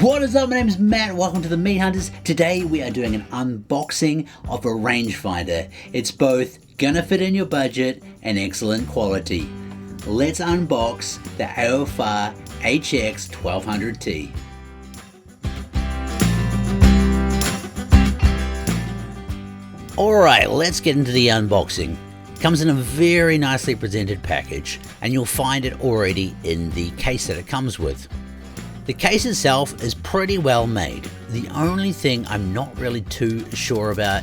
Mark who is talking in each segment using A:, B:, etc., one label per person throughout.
A: What is up? My name is Matt. Welcome to the Meat Hunters. Today we are doing an unboxing of a rangefinder. It's both gonna fit in your budget and excellent quality. Let's unbox the AOFAR HX-1200T. Alright, let's get into the unboxing. It comes in a very nicely presented package, and you'll find it already in the case that it comes with. The case itself is pretty well made. The only thing I'm not really too sure about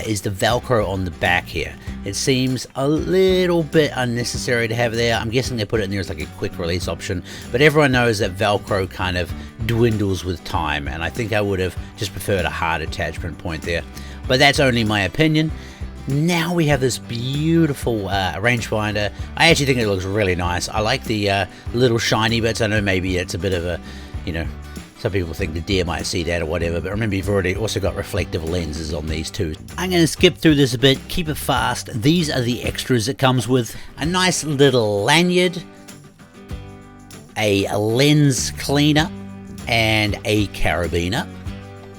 A: is the Velcro on the back here. It seems a little bit unnecessary to have there. I'm guessing they put it in there as like a quick release option, but everyone knows that Velcro kind of dwindles with time, and I think I would have just preferred a hard attachment point there. But that's only my opinion. Now we have this beautiful rangefinder. I actually think it looks really nice. I like the little shiny bits. I know maybe it's a bit of a, you know, some people think the deer might see that or whatever, but remember you've already also got reflective lenses on these too. I'm going to skip through this a bit, keep it fast. These are the extras it comes with. A nice little lanyard, a lens cleaner, and a carabiner.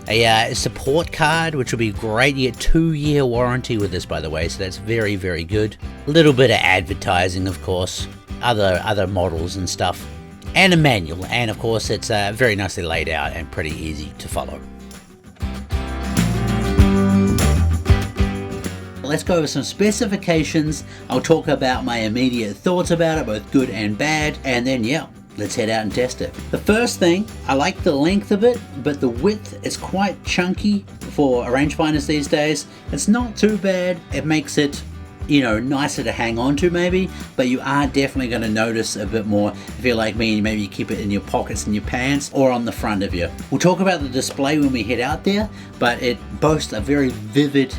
A: A support card, which will be great. You get 2-year warranty with this, by the way, so that's very, very good. A little bit of advertising, of course, other models and stuff, and a manual. And of course, it's very nicely laid out and pretty easy to follow. Let's go over some specifications. I'll talk about my immediate thoughts about it, both good and bad, and then yeah, let's head out and test it. The first thing, I like the length of it, but the width is quite chunky for rangefinders these days. It's not too bad. It makes it, you know, nicer to hang on to maybe, but you are definitely going to notice a bit more if you're like me and maybe you keep it in your pockets in your pants or on the front of you. We'll talk about the display when we head out there, but it boasts a very vivid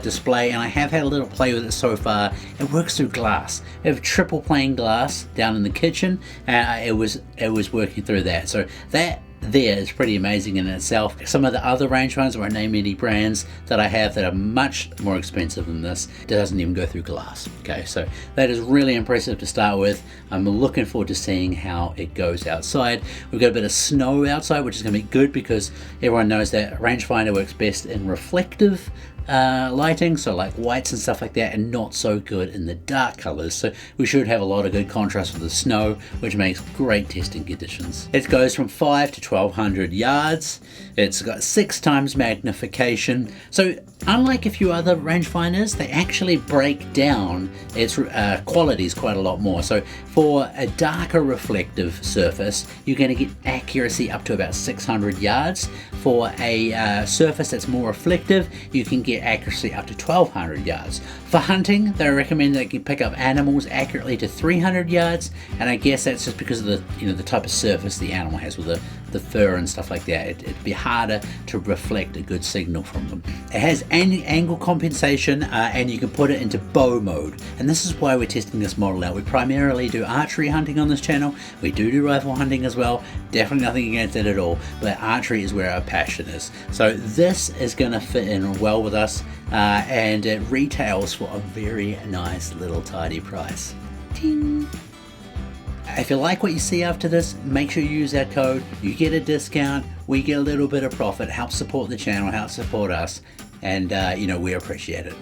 A: display, and I have had a little play with it so far. It works through glass. We have triple pane glass down in the kitchen, and it was working through that. So that there is pretty amazing in itself. Some of the other rangefinders, I won't name any brands, that I have that are much more expensive than this, it doesn't even go through glass. Okay, so that is really impressive to start with. I'm looking forward to seeing how it goes outside. We've got a bit of snow outside, which is going to be good because everyone knows that rangefinder works best in reflective lighting, so like whites and stuff like that, and not so good in the dark colors. So we should have a lot of good contrast with the snow, which makes great testing conditions. It goes from 5 to 1200 yards. It's got 6 times magnification. So unlike a few other rangefinders, they actually break down its qualities quite a lot more. So for a darker reflective surface, you're going to get accuracy up to about 600 yards. For a surface that's more reflective, you can get accuracy up to 1200 yards. For hunting, they recommend that you can pick up animals accurately to 300 yards, and I guess that's just because of the, you know, the type of surface the animal has with the fur and stuff like that. It'd be harder to reflect a good signal from them. It has angle compensation, and you can put it into bow mode, and this is why we're testing this model out. We primarily do archery hunting on this channel. We do rifle hunting as well. Definitely nothing against it at all, but archery is where our passion is. So this is going to fit in well with us, and it retails for a very nice little tidy price. Ting. If you like what you see after this, make sure you use that code. You get a discount, we get a little bit of profit, help support the channel, help support us, and you know, we appreciate it.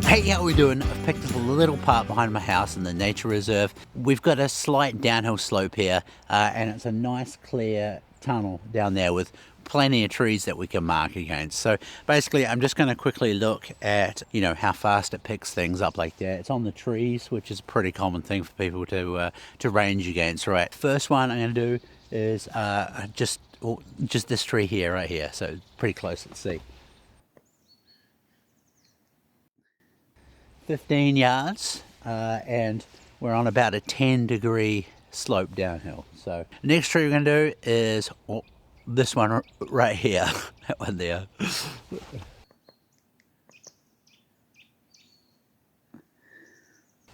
A: Hey, how we doing? I've picked up a little part behind my house in the nature reserve. We've got a slight downhill slope here, and it's a nice clear tunnel down there with plenty of trees that we can mark against. So basically I'm just going to quickly look at, you know, how fast it picks things up like that. It's on the trees, which is a pretty common thing for people to range against. Right, first one I'm going to do is just this tree here, right here, so pretty close. Let's see, 15 yards, and we're on about a 10-degree slope downhill. So next tree we're going to do is this one right here. That one there.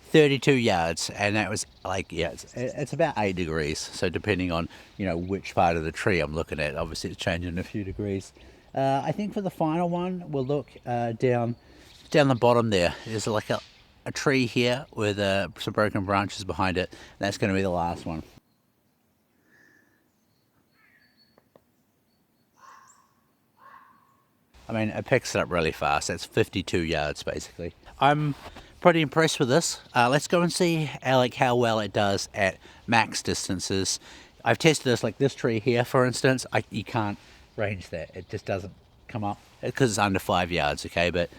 A: 32 yards, and that was like, yeah, it's about 8 degrees. So depending on, you know, which part of the tree I'm looking at, obviously it's changing a few degrees. I think for the final one, we'll look down the bottom there. There's like a a tree here with some broken branches behind it. That's going to be the last one. I mean, it picks it up really fast. That's 52 yards basically. I'm pretty impressed with this. Let's go and see how well it does at max distances. I've tested this, like this tree here, for instance. You can't range that. It just doesn't come up because it's under 5 yards, okay? But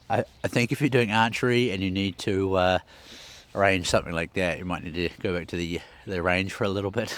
A: I think if you're doing archery and you need to range something like that, you might need to go back to the range for a little bit.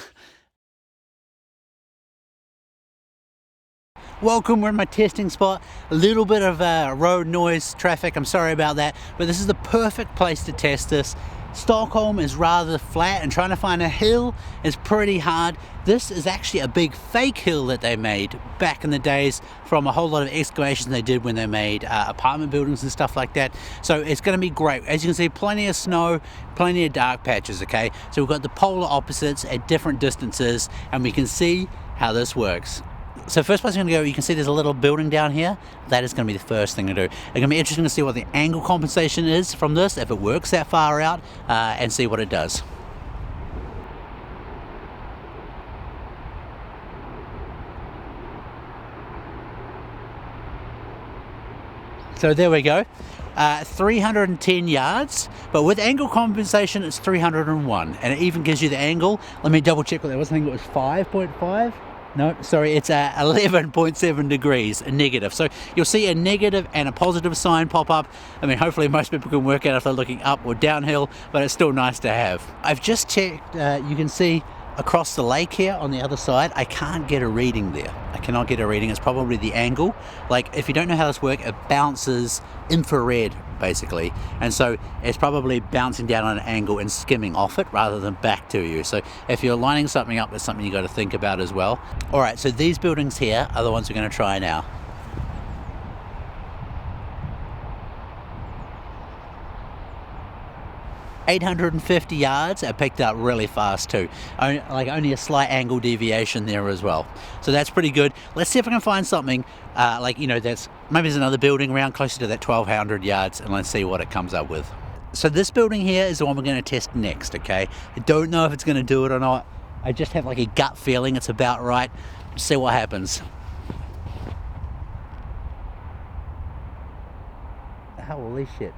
A: Welcome, we're in my testing spot. A little bit of road noise, traffic, I'm sorry about that, but this is the perfect place to test this. Stockholm is rather flat and trying to find a hill is pretty hard. This is actually a big fake hill that they made back in the days from a whole lot of excavations they did when they made apartment buildings and stuff like that. So it's going to be great. As you can see, plenty of snow, plenty of dark patches, okay? So we've got the polar opposites at different distances and we can see how this works. So first place I'm going to go, you can see there's a little building down here. That is going to be the first thing to do. It's going to be interesting to see what the angle compensation is from this, if it works that far out, and see what it does. So there we go. 310 yards, but with angle compensation it's 301, and it even gives you the angle. Let me double check what that was. I think it was 5.5. No, sorry, it's 11.7 degrees, a negative. So you'll see a negative and a positive sign pop up. I mean, hopefully most people can work out if they're looking up or downhill, but it's still nice to have. I've just checked, you can see across the lake here on the other side, I can't get a reading there. I cannot get a reading. It's probably the angle. Like, if you don't know how this works, it bounces infrared basically, and so it's probably bouncing down on an angle and skimming off it rather than back to you. So if you're lining something up, that's something you got to think about as well. All right, so these buildings here are the ones we're going to try now. $850 yards, it picked up really fast too. Only a slight angle deviation there as well. So that's pretty good. Let's see if I can find something that's maybe there's another building around closer to that 1200 yards, and let's see what it comes up with. So this building here is the one we're going to test next, okay? I don't know if it's going to do it or not. I just have like a gut feeling it's about right. See what happens. Holy shit.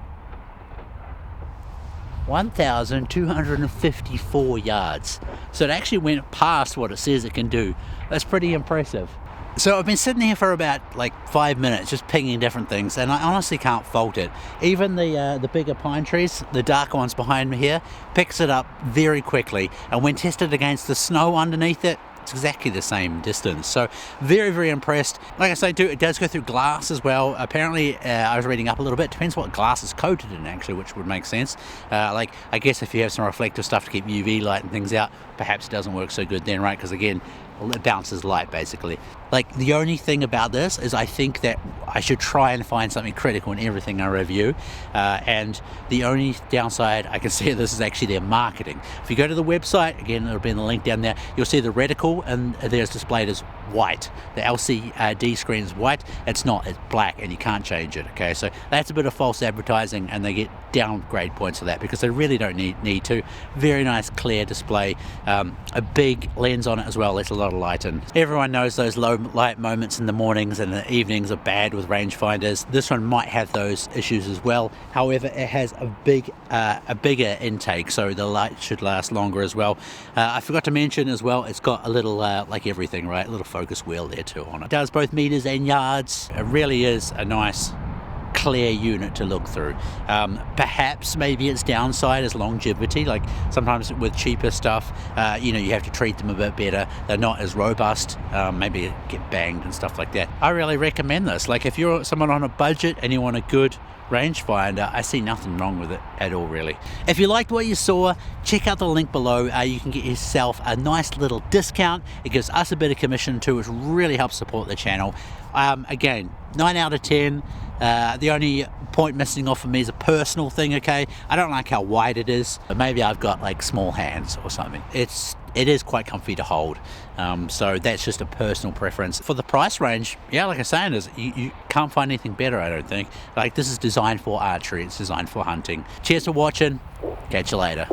A: 1,254 yards. So it actually went past what it says it can do. That's pretty impressive. So I've been sitting here for about like 5 minutes just pinging different things, and I honestly can't fault it. Even the bigger pine trees, the darker ones behind me here, picks it up very quickly, and when tested against the snow underneath it, it's exactly the same distance. So very, very impressed. Like I say too, it does go through glass as well. Apparently, I was reading up a little bit, depends what glass is coated in actually, which would make sense. I guess if you have some reflective stuff to keep UV light and things out, perhaps it doesn't work so good then, right? Because again, it bounces light basically. Like, the only thing about this is I think that I should try and find something critical in everything I review, and the only downside I can see of this is actually their marketing. If you go to the website, again it'll be in the link down there, you'll see the reticle and there's displayed as white. The LCD screen is white, it's not, it's black, and you can't change it, okay? So that's a bit of false advertising, and they get downgrade points for that because they really don't need to. Very nice clear display, a big lens on it as well, lets a lot of light in. Everyone knows those low light moments in the mornings and the evenings are bad with rangefinders. This one might have those issues as well. However, it has a bigger intake, so the light should last longer as well. I forgot to mention as well, it's got a little like everything, right, a little focus wheel there too on it. It does both meters and yards. It really is a nice clear unit to look through. Perhaps maybe its downside is longevity. Like, sometimes with cheaper stuff, you have to treat them a bit better. They're not as robust, maybe get banged and stuff like that. I really recommend this. Like, if you're someone on a budget and you want a good rangefinder, I see nothing wrong with it at all, really. If you liked what you saw, check out the link below. You can get yourself a nice little discount. It gives us a bit of commission too, which really helps support the channel. Again, 9 out of 10. The only point missing off for me is a personal thing, okay? I don't like how wide it is, but maybe I've got like small hands or something. It is quite comfy to hold, so that's just a personal preference. For the price range, yeah, like I was saying, you can't find anything better, I don't think. Like, this is designed for archery, it's designed for hunting. Cheers for watching, catch you later.